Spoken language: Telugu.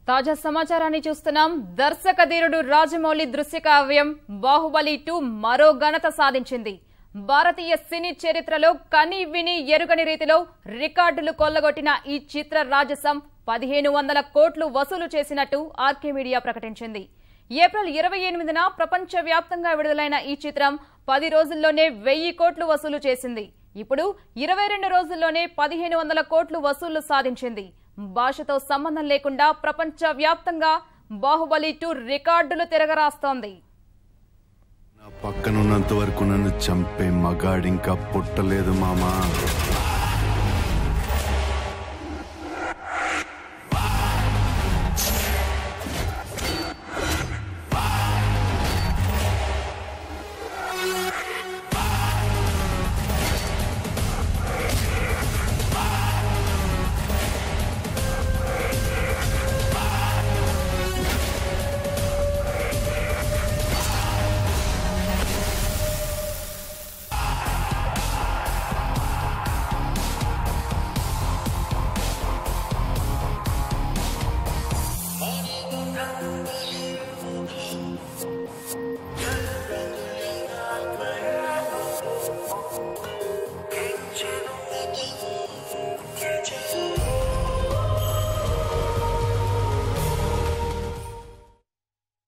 తాజా సమాచారాన్ని చూస్తున్నాం. దర్శక ధీరుడు రాజమౌళి దృశ్య కావ్యం బాహుబలి 2 మరో ఘనత సాధించింది. భారతీయ సినీ చరిత్రలో కని విని ఎరుగని రీతిలో రికార్డులు కొల్లగొట్టిన ఈ చిత్ర రాజసం 1500 కోట్లు వసూలు చేసినట్టు ఆర్కే మీడియా ప్రకటించింది. ఏప్రిల్ 28న ప్రపంచ వ్యాప్తంగా విడుదలైన ఈ చిత్రం 10 రోజుల్లోనే 1000 కోట్లు వసూలు చేసింది. ఇప్పుడు 22 రోజుల్లోనే 1500 కోట్లు వసూళ్లు సాధించింది. భాషతో సంబంధం లేకుండా ప్రపంచ వ్యాప్తంగా బాహుబలి 2 రికార్డులు తిరగరాస్తోంది. పక్కనున్నంత వరకు నన్ను చంపే మగాడింకా పుట్టలేదు మామా.